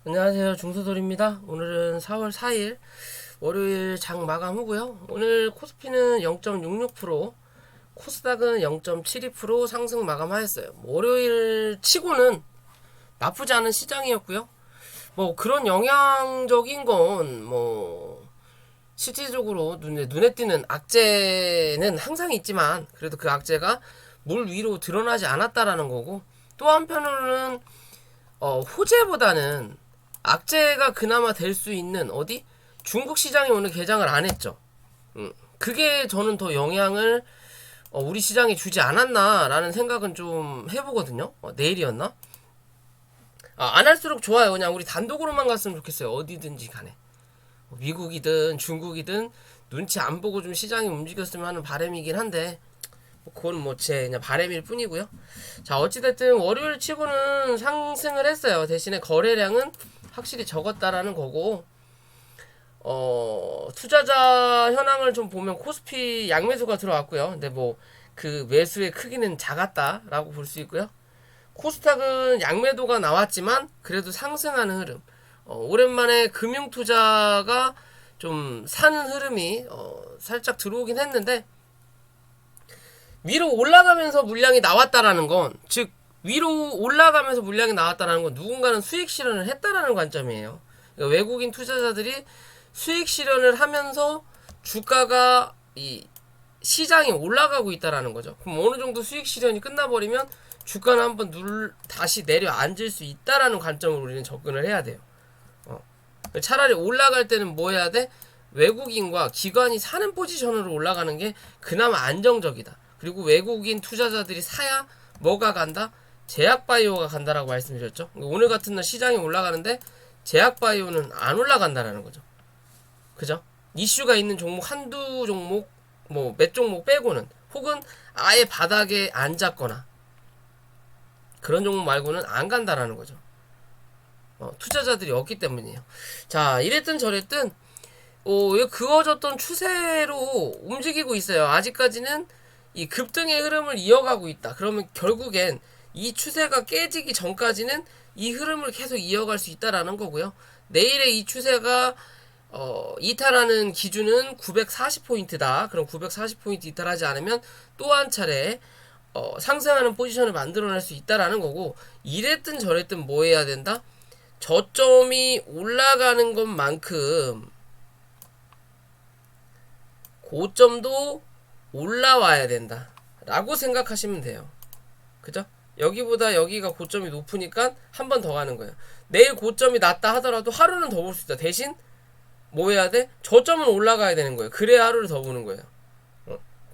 안녕하세요. 중소돌입니다. 오늘은 4월 4일 월요일 장 마감 후고요. 오늘 코스피는 0.66%, 코스닥은 0.72% 상승 마감하였어요. 월요일 치고는 나쁘지 않은 시장이었고요. 뭐 그런 영향적인 건 실질적으로 눈에 띄는 악재는 항상 있지만 그래도 그 악재가 물 위로 드러나지 않았다라는 거고, 또 한편으로는 호재보다는 악재가 그나마 될 수 있는 어디? 중국 시장이 오늘 개장을 안 했죠. 그게 저는 더 영향을 우리 시장에 주지 않았나라는 생각은 좀 해보거든요. 내일이었나? 안 할수록 좋아요. 그냥 우리 단독으로만 갔으면 좋겠어요. 어디든지 간에. 미국이든 중국이든 눈치 안 보고 좀 시장이 움직였으면 하는 바람이긴 한데, 그건 제 그냥 바람일 뿐이고요. 자, 어찌됐든 월요일 치고는 상승을 했어요. 대신에 거래량은 확실히 적었다라는 거고, 투자자 현황을 좀 보면 코스피 양매수가 들어왔고요. 근데 그 매수의 크기는 작았다라고 볼 수 있고요. 코스닥은 양매도가 나왔지만 그래도 상승하는 흐름. 오랜만에 금융투자가 좀 사는 흐름이 살짝 들어오긴 했는데, 위로 올라가면서 물량이 나왔다라는 건, 즉 위로 올라가면서 물량이 나왔다라는 건 누군가는 수익 실현을 했다라는 관점이에요. 그러니까 외국인 투자자들이 수익 실현을 하면서 주가가 이 시장이 올라가고 있다라는 거죠. 그럼 어느 정도 수익 실현이 끝나버리면 주가는 한번 다시 내려앉을 수 있다라는 관점으로 우리는 접근을 해야 돼요. 차라리 올라갈 때는 뭐 해야 돼? 외국인과 기관이 사는 포지션으로 올라가는 게 그나마 안정적이다. 그리고 외국인 투자자들이 사야 뭐가 간다? 제약바이오가 간다라고 말씀드렸죠. 오늘 같은 날 시장이 올라가는데 제약바이오는 안 올라간다라는 거죠. 그죠? 이슈가 있는 종목 한두 종목, 몇 종목 빼고는, 혹은 아예 바닥에 앉았거나 그런 종목 말고는 안 간다라는 거죠. 투자자들이 없기 때문이에요. 자, 이랬든 저랬든 그어졌던 추세로 움직이고 있어요. 아직까지는 이 급등의 흐름을 이어가고 있다. 그러면 결국엔 이 추세가 깨지기 전까지는 이 흐름을 계속 이어갈 수 있다라는 거고요. 내일의 이 추세가 이탈하는 기준은 940포인트다. 그럼 940포인트 이탈하지 않으면 또 한 차례 상승하는 포지션을 만들어낼 수 있다라는 거고, 이랬든 저랬든 뭐 해야 된다? 저점이 올라가는 것만큼 고점도 올라와야 된다 라고 생각하시면 돼요. 그죠? 여기보다 여기가 고점이 높으니까 한 번 더 가는 거예요. 내일 고점이 낮다 하더라도 하루는 더 볼 수 있다. 대신 뭐 해야 돼? 저점은 올라가야 되는 거예요. 그래야 하루를 더 보는 거예요.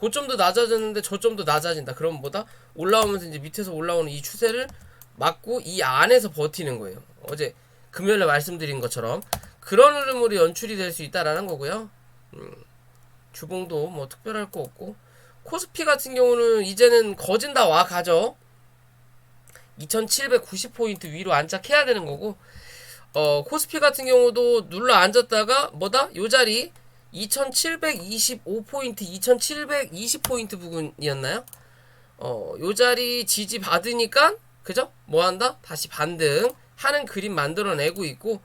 고점도 낮아졌는데 저점도 낮아진다. 그럼 뭐다? 올라오면서 이제 밑에서 올라오는 이 추세를 막고 이 안에서 버티는 거예요. 어제 금요일에 말씀드린 것처럼 그런 흐름으로 연출이 될 수 있다라는 거고요. 주봉도 특별할 거 없고, 코스피 같은 경우는 이제는 거진 다 와 가죠. 2790포인트 위로 안착해야 되는 거고, 코스피 같은 경우도 눌러 앉았다가 요 자리 2725포인트, 2720포인트 부근이었나요? 요 자리 지지 받으니까, 그죠? 뭐 한다? 다시 반등 하는 그림 만들어내고 있고,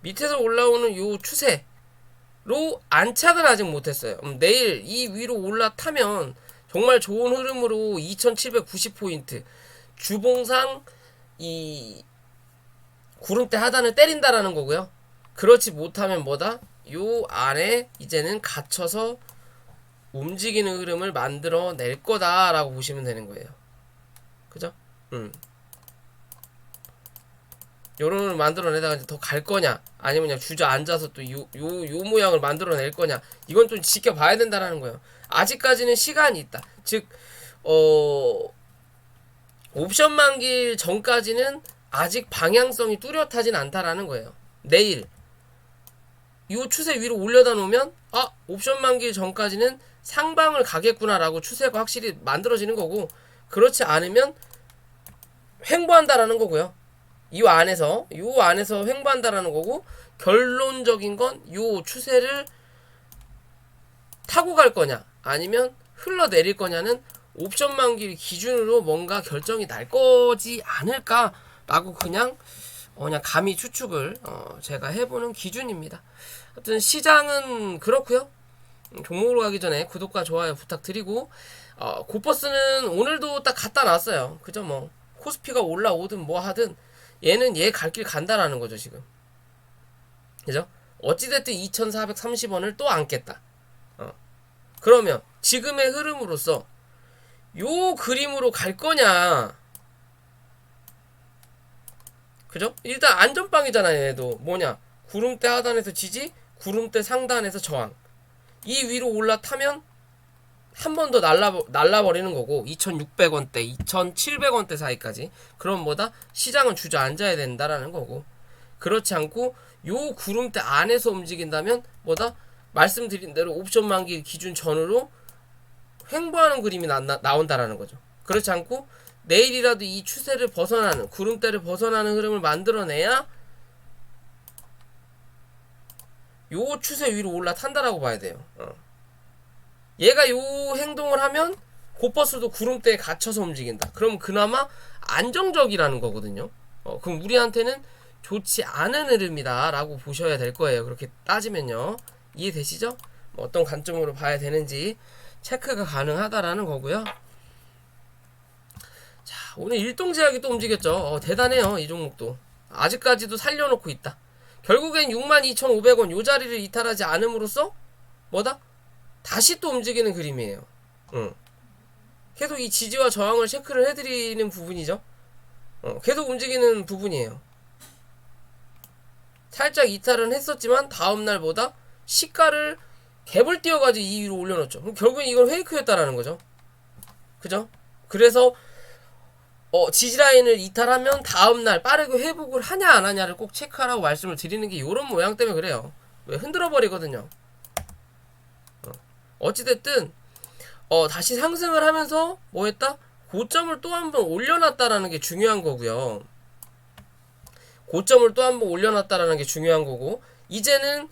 밑에서 올라오는 요 추세로 안착은 아직 못했어요. 내일 이 위로 올라타면 정말 좋은 흐름으로 2790포인트 주봉상 이 구름대 하단을 때린다라는 거고요. 그렇지 못하면 뭐다? 요 안에 이제는 갇혀서 움직이는 흐름을 만들어낼 거다라고 보시면 되는 거예요. 그죠? 요런 흐름을 만들어내다가 이제 더 갈 거냐, 아니면 그냥 주저앉아서 또 요 모양을 만들어낼 거냐, 이건 좀 지켜봐야 된다라는 거예요. 아직까지는 시간이 있다. 즉, 옵션 만기 전까지는 아직 방향성이 뚜렷하진 않다라는 거예요. 내일 이 추세 위로 올려다 놓으면 옵션 만기 전까지는 상방을 가겠구나라고 추세가 확실히 만들어지는 거고, 그렇지 않으면 횡보한다라는 거고요. 이 안에서 횡보한다라는 거고, 결론적인 건 이 추세를 타고 갈 거냐 아니면 흘러내릴 거냐는 옵션 만기를 기준으로 뭔가 결정이 날 거지 않을까라고 그냥 그냥 감히 추측을 제가 해보는 기준입니다. 하여튼 시장은 그렇고요. 종목으로 가기 전에 구독과 좋아요 부탁드리고 고퍼스는 오늘도 딱 갖다 놨어요. 그죠? 뭐 코스피가 올라오든 뭐 하든 얘는 얘 갈 길 간다라는 거죠 지금. 그죠? 어찌됐든 2430원을 또 안겠다. 그러면 지금의 흐름으로서 요 그림으로 갈 거냐? 그죠? 일단 안전빵이잖아요. 얘도 뭐냐? 구름대 하단에서 지지, 구름대 상단에서 저항. 이 위로 올라타면 한 번 더 날라버리는 거고 2600원대, 2700원대 사이까지. 그럼 뭐다? 시장은 주저앉아야 된다라는 거고. 그렇지 않고 요 구름대 안에서 움직인다면 뭐다? 말씀드린 대로 옵션 만기 기준 전후로 횡보하는 그림이 나온다라는 거죠. 그렇지 않고 내일이라도 이 추세를 벗어나는, 구름대를 벗어나는 흐름을 만들어내야 요 추세 위로 올라탄다라고 봐야 돼요. 얘가 요 행동을 하면 고퍼스도 구름대에 갇혀서 움직인다. 그럼 그나마 안정적이라는 거거든요. 그럼 우리한테는 좋지 않은 흐름이다 라고 보셔야 될 거예요. 그렇게 따지면요. 이해되시죠? 어떤 관점으로 봐야 되는지 체크가 가능하다라는 거고요. 자, 오늘 일동제약이 또 움직였죠. 대단해요. 이 종목도 아직까지도 살려놓고 있다. 결국엔 62,500원 요 자리를 이탈하지 않음으로써 뭐다? 다시 또 움직이는 그림이에요. 계속 이 지지와 저항을 체크를 해드리는 부분이죠. 계속 움직이는 부분이에요. 살짝 이탈은 했었지만 다음날보다 시가를 갭을 띄워가지고 2위로 올려놓죠. 그럼 결국엔 이건 페이크였다라는 거죠. 그죠? 그래서 지지라인을 이탈하면 다음날 빠르게 회복을 하냐 안 하냐를 꼭 체크하라고 말씀을 드리는 게 요런 모양 때문에 그래요. 왜 흔들어 버리거든요. 어찌됐든 다시 상승을 하면서 뭐 했다? 고점을 또 한 번 올려놨다라는 게 중요한 거고요. 고점을 또 한 번 올려놨다라는 게 중요한 거고, 이제는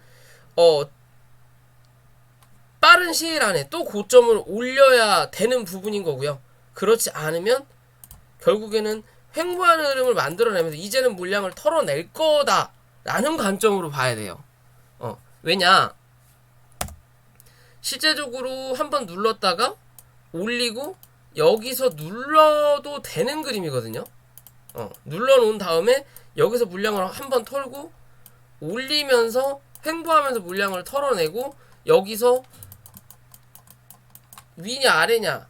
빠른 시일 안에 또 고점을 올려야 되는 부분인 거고요. 그렇지 않으면 결국에는 횡보하는 흐름을 만들어내면서 이제는 물량을 털어낼 거다라는 관점으로 봐야 돼요. 왜냐? 실제적으로 한번 눌렀다가 올리고 여기서 눌러도 되는 그림이거든요. 눌러놓은 다음에 여기서 물량을 한번 털고 올리면서 횡보하면서 물량을 털어내고 여기서 위냐 아래냐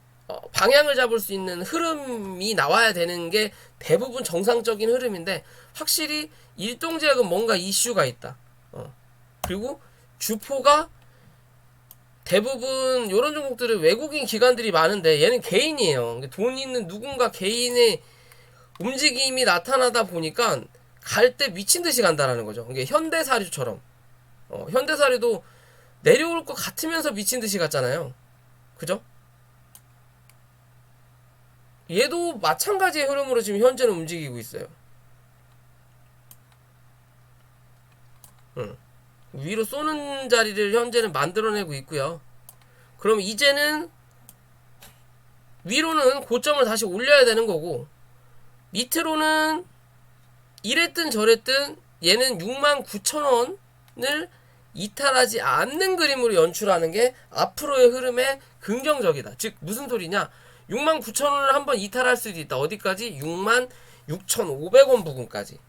방향을 잡을 수 있는 흐름이 나와야 되는 게 대부분 정상적인 흐름인데, 확실히 일동제약은 뭔가 이슈가 있다. 그리고 주포가 대부분 이런 종목들은 외국인 기관들이 많은데 얘는 개인이에요. 돈 있는 누군가 개인의 움직임이 나타나다 보니까 갈 때 미친 듯이 간다라는 거죠. 이게 현대사료처럼 현대사료도 내려올 것 같으면서 미친 듯이 갔잖아요. 그죠? 얘도 마찬가지의 흐름으로 지금 현재는 움직이고 있어요. 위로 쏘는 자리를 현재는 만들어내고 있고요. 그럼 이제는 위로는 고점을 다시 올려야 되는 거고, 밑으로는 이랬든 저랬든 얘는 69,000원을 이탈하지 않는 그림으로 연출하는 게 앞으로의 흐름에 긍정적이다. 즉 무슨 소리냐? 69,000원을 한번 이탈할 수도 있다. 어디까지? 66,500원 부근까지.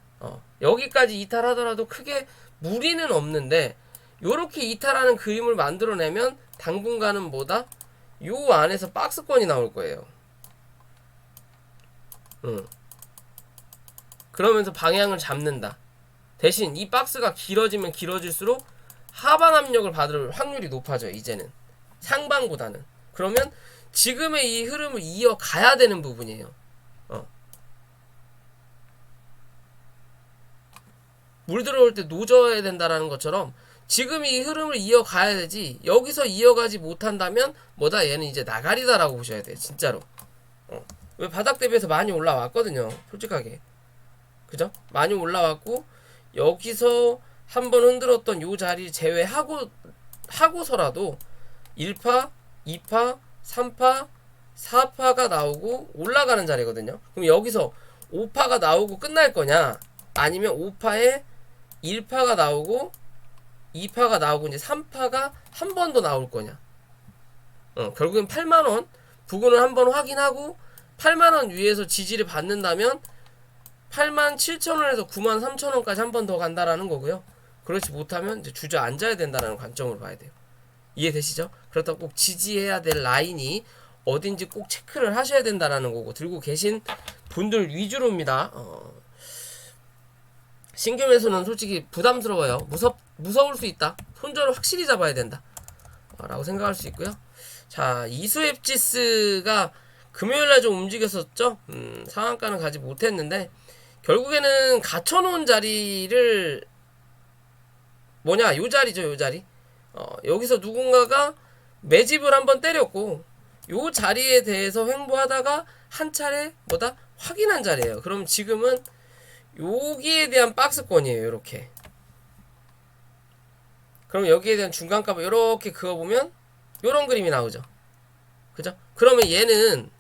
여기까지 이탈하더라도 크게 무리는 없는데, 요렇게 이탈하는 그림을 만들어내면 당분간은 뭐다? 요 안에서 박스권이 나올 거예요. 그러면서 방향을 잡는다. 대신 이 박스가 길어지면 길어질수록 하방 압력을 받을 확률이 높아져요. 이제는 상방보다는. 그러면 지금의 이 흐름을 이어가야 되는 부분이에요. 물 들어올 때 노져야 된다라는 것처럼 지금 이 흐름을 이어가야 되지, 여기서 이어가지 못한다면 뭐다? 얘는 이제 나가리다라고 보셔야 돼요. 진짜로. 왜 바닥 대비해서 많이 올라왔거든요. 솔직하게. 그죠? 많이 올라왔고 여기서 한번 흔들었던 요 자리 제외하고서라도 1파, 2파, 3파, 4파가 나오고 올라가는 자리거든요. 그럼 여기서 5파가 나오고 끝날 거냐? 아니면 5파에 1파가 나오고 2파가 나오고 이제 3파가 한 번 더 나올 거냐. 결국엔 8만원 부근을 한번 확인하고 8만원 위에서 지지를 받는다면 87,000원에서 93,000원까지 한 번 더 간다라는 거고요. 그렇지 못하면 이제 주저앉아야 된다는 관점으로 봐야 돼요. 이해되시죠? 그렇다고 꼭 지지해야 될 라인이 어딘지 꼭 체크를 하셔야 된다라는 거고, 들고 계신 분들 위주로입니다. 신규 매수는 솔직히 부담스러워요. 무서울 수 있다. 손절을 확실히 잡아야 된다. 라고 생각할 수 있고요. 자, 이수앱지스가 금요일날 좀 움직였었죠. 상한가는 가지 못했는데 결국에는 갖춰놓은 자리를 뭐냐, 요 자리죠, 요 자리. 여기서 누군가가 매집을 한번 때렸고 요 자리에 대해서 횡보하다가 한 차례 뭐다 확인한 자리예요. 그럼 지금은 여기에 대한 박스권이에요. 이렇게. 그럼 여기에 대한 중간값을 이렇게 그어보면 요런 그림이 나오죠. 그죠? 그러면 얘는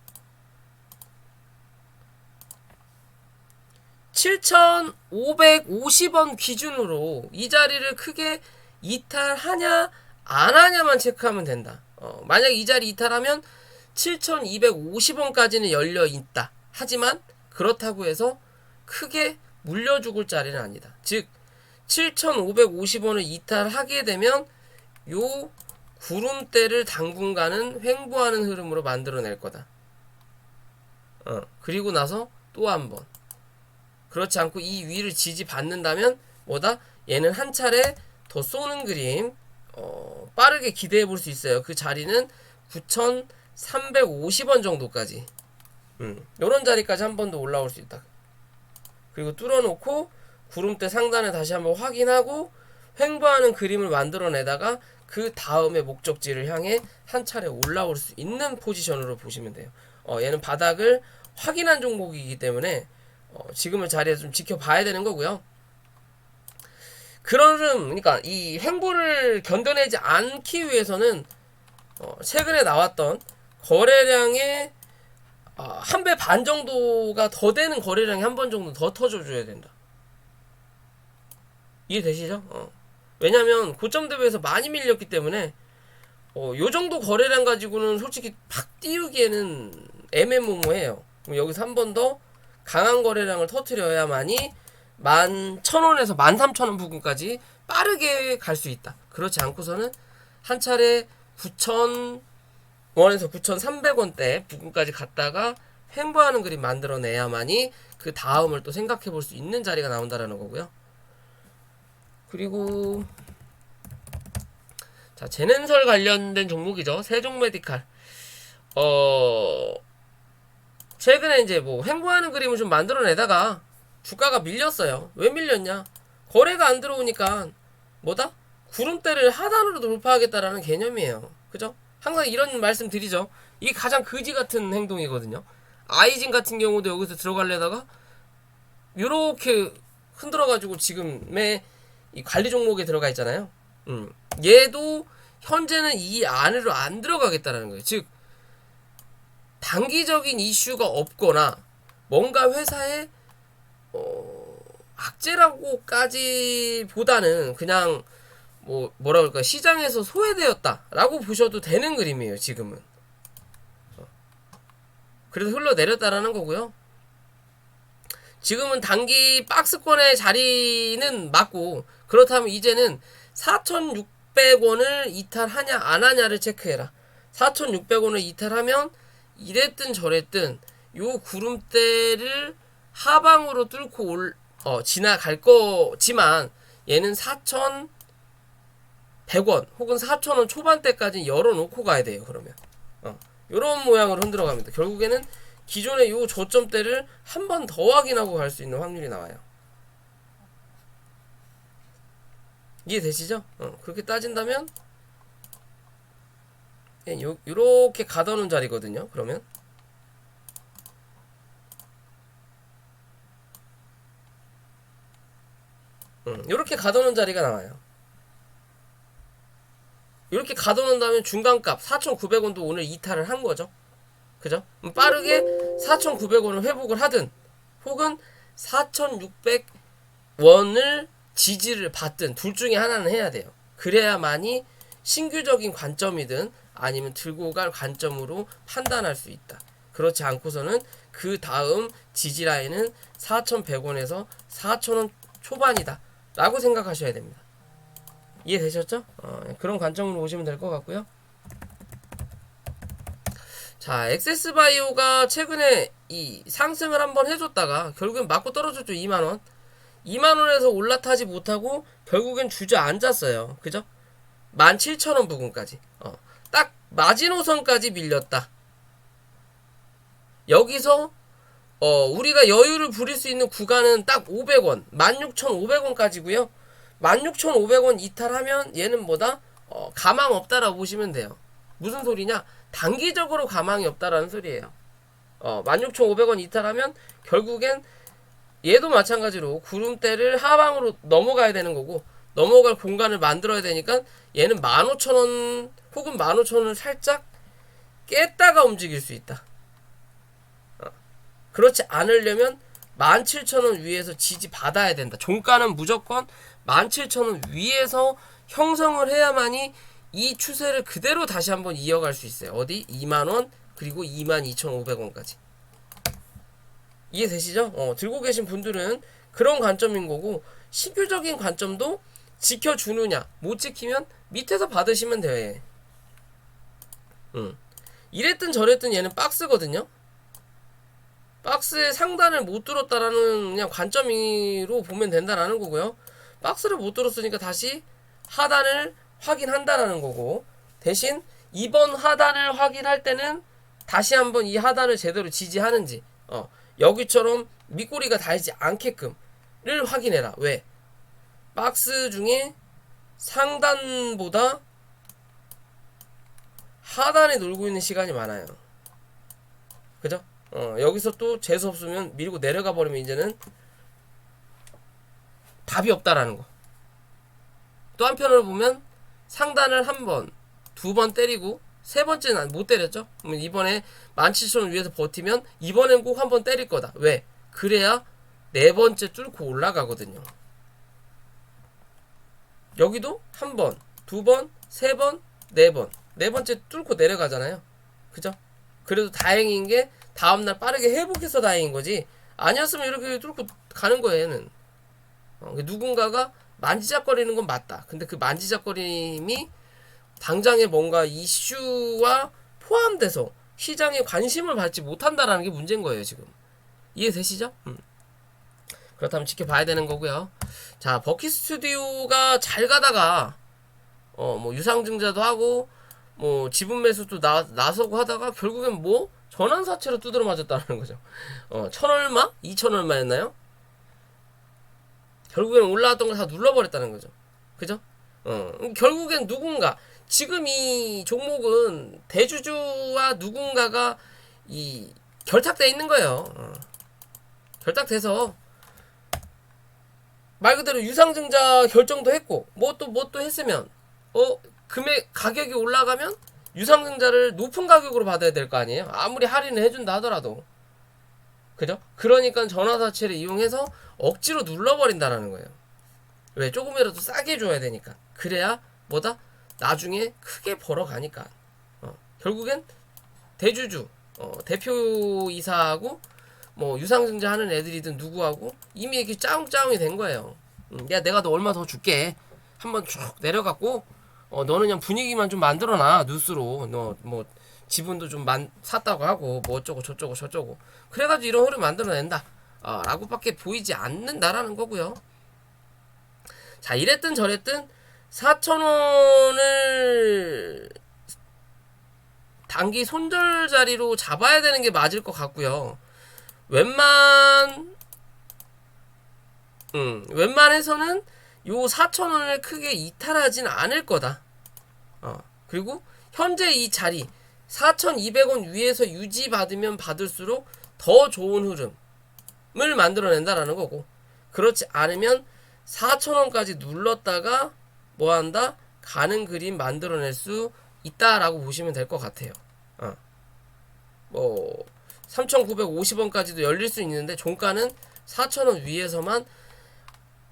7,550원 기준으로 이 자리를 크게 이탈하냐 안 하냐만 체크하면 된다. 만약 이 자리 이탈하면 7,250원까지는 열려 있다. 하지만 그렇다고 해서 크게 물려 죽을 자리는 아니다. 즉 7,550원을 이탈하게 되면 요 구름대를 당분간은 횡보하는 흐름으로 만들어낼 거다. 그리고 나서 또 한 번. 그렇지 않고 이 위를 지지받는다면 뭐다? 얘는 한 차례 더 쏘는 그림 빠르게 기대해 볼 수 있어요. 그 자리는 9,350원 정도까지. 요런 자리까지 한 번 더 올라올 수 있다. 그리고 뚫어놓고 구름대 상단에 다시 한번 확인하고 횡보하는 그림을 만들어내다가 그 다음에 목적지를 향해 한 차례 올라올 수 있는 포지션으로 보시면 돼요. 얘는 바닥을 확인한 종목이기 때문에 지금의 자리에서 좀 지켜봐야 되는 거고요. 그런 흐름, 그러니까 이 횡보를 견뎌내지 않기 위해서는 최근에 나왔던 거래량의 한 배 반 정도가 더 되는 거래량이 한 번 정도 더 터져줘야 된다. 이해되시죠? 왜냐면 고점 대비해서 많이 밀렸기 때문에 요 정도 거래량 가지고는 솔직히 팍 띄우기에는 애매모호해요. 여기서 한 번 더 강한 거래량을 터트려야만이 11,000원에서 13,000원 부근까지 빠르게 갈 수 있다. 그렇지 않고서는 한 차례 9,000원에서 9,300원대 부근까지 갔다가 횡보하는 그림 만들어내야만이 그 다음을 또 생각해 볼 수 있는 자리가 나온다라는 거고요. 그리고 자, 제넨설 관련된 종목이죠. 세종메디칼. 최근에 이제 뭐 횡보하는 그림을 좀 만들어내다가 주가가 밀렸어요. 왜 밀렸냐? 거래가 안 들어오니까 뭐다? 구름대를 하단으로 돌파하겠다라는 개념이에요. 그죠? 항상 이런 말씀 드리죠. 이게 가장 거지 같은 행동이거든요. 아이진 같은 경우도 여기서 들어가려다가 요렇게 흔들어가지고 지금의 이 관리 종목에 들어가 있잖아요. 얘도 현재는 이 안으로 안 들어가겠다라는 거예요. 즉 단기적인 이슈가 없거나 뭔가 회사의 악재라고까지 보다는 그냥 뭐라 그럴까, 시장에서 소외되었다라고 보셔도 되는 그림이에요. 지금은. 그래서 흘러내렸다라는 거고요. 지금은 단기 박스권의 자리는 맞고, 그렇다면 이제는 4,600원을 이탈하냐 안 하냐를 체크해라. 4,600원을 이탈하면 이랬든 저랬든 요 구름대를 하방으로 뚫고 지나갈 거지만 얘는 4,100원 혹은 4,000원 초반대까지 열어놓고 가야 돼요. 그러면 요런 모양으로 흔들어 갑니다. 결국에는 기존의 요 저점대를 한 번 더 확인하고 갈 수 있는 확률이 나와요. 이해되시죠? 그렇게 따진다면 요렇게 가둬놓은 자리거든요. 그러면 요렇게 가둬놓은 자리가 나와요. 이렇게 가둬놓는다면 중간값 4,900원도 오늘 이탈을 한 거죠. 그죠? 빠르게 4,900원을 회복을 하든 혹은 4,600 원을 지지를 받든 둘 중에 하나는 해야 돼요. 그래야만이 신규적인 관점이든 아니면 들고 갈 관점으로 판단할 수 있다. 그렇지 않고서는 그 다음 지지 라인은 4,100원에서 4,000원 초반이다 라고 생각하셔야 됩니다. 이해되셨죠? 그런 관점으로 보시면 될 것 같고요. 자, 엑세스바이오가 최근에 이 상승을 한번 해줬다가 결국엔 맞고 떨어졌죠. 2만원. 2만원에서 올라타지 못하고 결국엔 주저앉았어요. 그죠? 17,000원 부근까지. 딱 마지노선까지 밀렸다. 여기서 우리가 여유를 부릴 수 있는 구간은 딱 500원, 16,500원까지고요. 16,500원 이탈하면 얘는 뭐다? 가망 없다라고 보시면 돼요. 무슨 소리냐? 단기적으로 가망이 없다라는 소리예요. 16,500원 이탈하면 결국엔 얘도 마찬가지로 구름대를 하방으로 넘어가야 되는 거고, 넘어갈 공간을 만들어야 되니까 얘는 15,000원 혹은 15,000원을 살짝 깼다가 움직일 수 있다. 그렇지 않으려면 17,000원 위에서 지지 받아야 된다. 종가는 무조건 17,000원 위에서 형성을 해야만이 이 추세를 그대로 다시 한번 이어갈 수 있어요. 어디? 2만원 그리고 22,500원까지. 이해되시죠? 들고 계신 분들은 그런 관점인 거고, 신규적인 관점도 지켜주느냐, 못 지키면 밑에서 받으시면 돼요. 이랬든 저랬든 얘는 박스거든요. 박스의 상단을 못 뚫었다라는 그냥 관점으로 보면 된다라는 거고요. 박스를 못 뚫었으니까 다시 하단을 확인한다라는 거고, 대신 이번 하단을 확인할 때는 다시 한번 이 하단을 제대로 지지하는지, 여기처럼 밑꼬리가 닿지 않게끔을 확인해라. 왜? 박스 중에 상단보다 하단에 놀고 있는 시간이 많아요. 그죠? 여기서 또 재수 없으면 밀고 내려가 버리면 이제는 답이 없다라는 거. 또 한편으로 보면 상단을 한 번, 두 번 때리고 세 번째는 못 때렸죠? 그러면 이번에 17,000원 위에서 버티면 이번엔 꼭 한 번 때릴 거다. 왜? 그래야 네 번째 뚫고 올라가거든요. 여기도 한 번, 두 번, 세 번, 네 번. 네 번째 뚫고 내려가잖아요. 그죠? 그래도 다행인 게 다음날 빠르게 회복해서 다행인 거지. 아니었으면 이렇게 뚫고 가는 거예요, 얘는. 누군가가 만지작거리는 건 맞다. 근데 그 만지작거림이 당장에 뭔가 이슈와 포함돼서 시장에 관심을 받지 못한다라는 게 문제인 거예요, 지금. 이해되시죠? 그렇다면 지켜봐야 되는 거고요. 자, 버킷 스튜디오가 잘 가다가 뭐 유상증자도 하고 뭐 지분 매수도 나서고 하다가 결국엔 뭐 전환사채로 두드려 맞았다는 거죠. 1,000얼마? 2,000얼마였나요? 결국엔 올라왔던 걸 다 눌러버렸다는 거죠. 그죠? 결국엔 누군가, 지금 이 종목은 대주주와 누군가가 이 결탁돼 있는 거예요. 결탁돼서 말 그대로 유상증자 결정도 했고 뭐 또 했으면 금액 가격이 올라가면 유상증자를 높은 가격으로 받아야 될 거 아니에요. 아무리 할인을 해준다 하더라도. 그죠? 그러니까 전화사채를 이용해서 억지로 눌러버린다라는 거예요. 왜? 조금이라도 싸게 줘야 되니까. 그래야 뭐다? 나중에 크게 벌어가니까. 결국엔 대주주, 대표이사하고 뭐 유상증자 하는 애들이든 누구하고 이미 이렇게 짜웅짜웅이 된 거예요. 야, 내가 너 얼마 더 줄게. 한번 쭉 내려갔고, 너는 그냥 분위기만 좀 만들어놔. 뉴스로. 너 뭐 지분도 좀 샀다고 하고 뭐 어쩌고 저쩌고 그래가지고 이런 흐름 만들어낸다. 라고밖에 보이지 않는다라는 거고요. 자, 이랬든 저랬든 4,000원을 단기 손절 자리로 잡아야 되는 게 맞을 것 같고요. 웬만해서는 요 4,000원을 크게 이탈하진 않을 거다. 그리고 현재 이 자리 4,200원 위에서 유지받으면 받을수록 더 좋은 흐름을 만들어낸다라는 거고, 그렇지 않으면 4,000원까지 눌렀다가 뭐한다? 가는 그림 만들어낼 수 있다라고 보시면 될 것 같아요. 뭐 3,950원까지도 열릴 수 있는데 종가는 4,000원 위에서만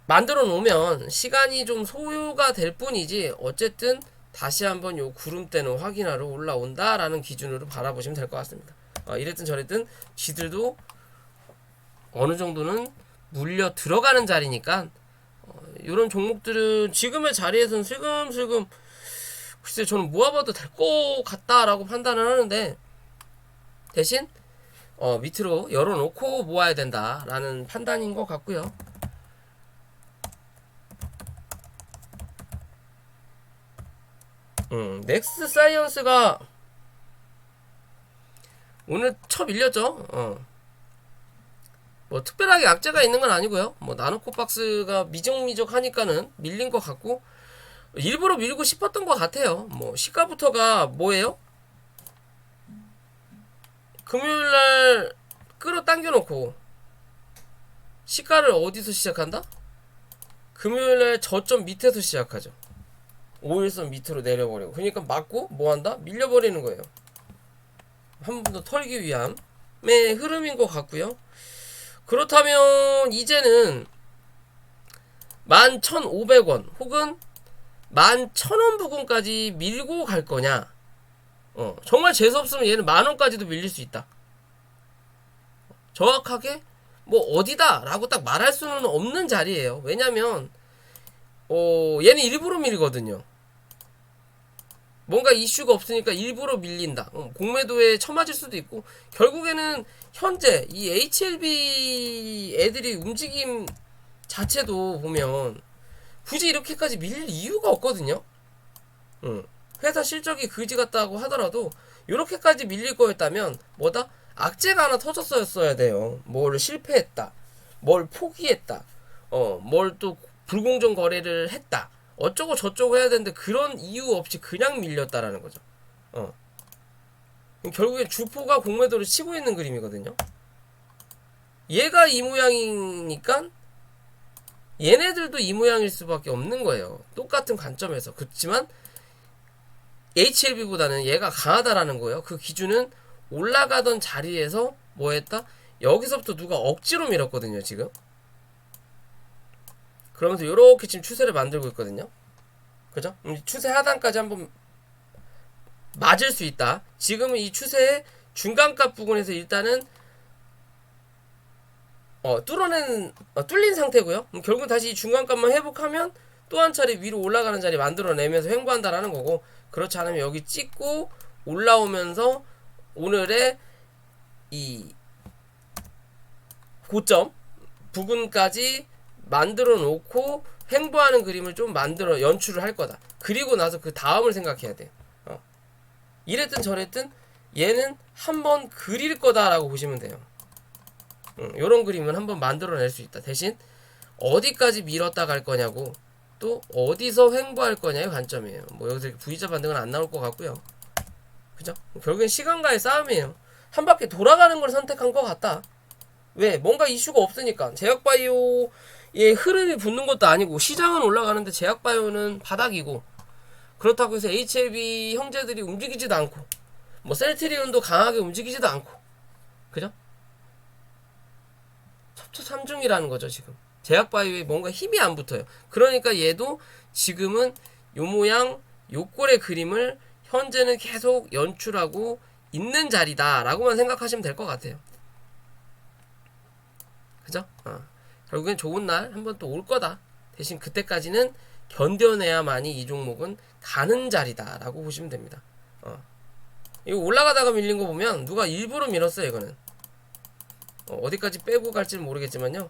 만들어 놓으면 시간이 좀 소요가 될 뿐이지 어쨌든 다시 한번 요 구름대는 확인하러 올라온다라는 기준으로 바라보시면 될 것 같습니다. 이랬든 저랬든 쥐들도 어느 정도는 물려 들어가는 자리니까 이런 종목들은 지금의 자리에서는 슬금슬금 글쎄 저는 모아봐도 될 것 같다라고 판단을 하는데 대신 밑으로 열어놓고 모아야 된다라는 판단인 것 같고요. 넥스 사이언스가 오늘 쳐 밀렸죠. 뭐 특별하게 악재가 있는 건 아니고요. 뭐 나노코박스가 미적미적 하니까는 밀린 것 같고 일부러 밀고 싶었던 것 같아요. 뭐 시가부터가 뭐예요? 금요일날 끌어당겨 놓고 시가를 어디서 시작한다? 금요일날 저점 밑에서 시작하죠. 5일선 밑으로 내려버리고 그러니까 맞고 뭐한다? 밀려버리는 거예요. 한 번 더 털기 위함의 흐름인 것 같고요. 그렇다면 이제는 11,500원 혹은 11,000원 부근까지 밀고 갈 거냐. 정말 재수없으면 얘는 만원까지도 밀릴 수 있다. 정확하게 뭐 어디다 라고 딱 말할 수는 없는 자리예요. 왜냐면 얘는 일부러 밀거든요. 뭔가 이슈가 없으니까 일부러 밀린다. 공매도에 처맞을 수도 있고 결국에는 현재 이 HLB 애들이 움직임 자체도 보면 굳이 이렇게까지 밀릴 이유가 없거든요. 회사 실적이 그지 같다고 하더라도 이렇게까지 밀릴 거였다면 뭐다? 악재가 하나 터졌어야 돼요. 뭘 실패했다. 뭘 포기했다. 뭘 또 불공정 거래를 했다. 어쩌고 저쩌고 해야 되는데 그런 이유 없이 그냥 밀렸다라는 거죠. 결국엔 주포가 공매도를 치고 있는 그림이거든요. 얘가 이 모양이니까 얘네들도 이 모양일 수밖에 없는 거예요. 똑같은 관점에서. 그렇지만 HLB보다는 얘가 강하다라는 거예요. 그 기준은 올라가던 자리에서 뭐 했다? 여기서부터 누가 억지로 밀었거든요, 지금. 그러면서 이렇게 지금 추세를 만들고 있거든요. 그죠? 추세 하단까지 한번 맞을 수 있다. 지금은 이 추세의 중간값 부근에서 일단은 뚫린 상태고요. 결국 다시 이 중간값만 회복하면 또 한 차례 위로 올라가는 자리 만들어내면서 횡보한다라는 거고, 그렇지 않으면 여기 찍고 올라오면서 오늘의 이 고점 부근까지 만들어 놓고 횡보하는 그림을 좀 만들어 연출을 할 거다. 그리고 나서 그 다음을 생각해야 돼요. 이랬든 저랬든 얘는 한번 그릴 거다라고 보시면 돼요. 요런 그림은 한번 만들어낼 수 있다. 대신 어디까지 밀었다 갈 거냐고, 또 어디서 횡보할 거냐의 관점이에요. 뭐 여기서 V자 반등은 안 나올 것 같고요. 그죠? 결국엔 시간과의 싸움이에요. 한 바퀴 돌아가는 걸 선택한 것 같다. 왜? 뭔가 이슈가 없으니까. 제약바이오의 흐름이 붙는 것도 아니고, 시장은 올라가는데 제약바이오는 바닥이고, 그렇다고 해서 HLB 형제들이 움직이지도 않고, 뭐 셀트리온도 강하게 움직이지도 않고, 그죠? 첩초삼중이라는 거죠, 지금. 제약바이오에 뭔가 힘이 안 붙어요. 그러니까 얘도 지금은 요 모양, 요 꼴의 그림을 현재는 계속 연출하고 있는 자리다라고만 생각하시면 될 것 같아요. 그죠? 결국엔 좋은 날 한번 또 올 거다. 대신 그때까지는 견뎌내야만이 이 종목은 가는 자리다라고 보시면 됩니다. 이거 올라가다가 밀린 거 보면 누가 일부러 밀었어요. 이거는 어디까지 빼고 갈지는 모르겠지만요.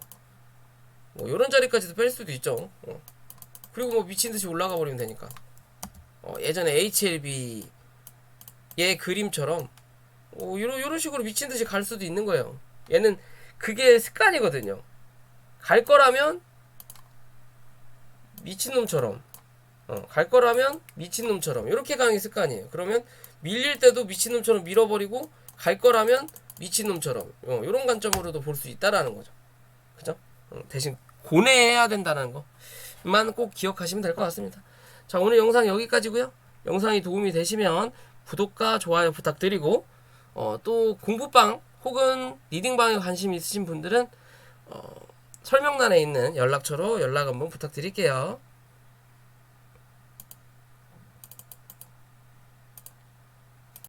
뭐 요런 자리까지도 뺄 수도 있죠. 그리고 뭐 미친듯이 올라가 버리면 되니까. 예전에 HLB의 그림처럼 요런 식으로 미친듯이 갈 수도 있는 거예요. 얘는 그게 습관이거든요. 갈 거라면 미친놈처럼, 갈 거라면 미친놈처럼 이렇게 가는 게 습관이에요. 그러면 밀릴 때도 미친놈처럼 밀어버리고, 갈 거라면 미친놈처럼 이런 관점으로도 볼 수 있다라는 거죠. 그죠? 대신 고뇌해야 된다는 거만 꼭 기억하시면 될 것 같습니다. 자, 오늘 영상 여기까지고요. 영상이 도움이 되시면 구독과 좋아요 부탁드리고, 또 공부방 혹은 리딩방에 관심 있으신 분들은 설명란에 있는 연락처로 연락 한번 부탁드릴게요.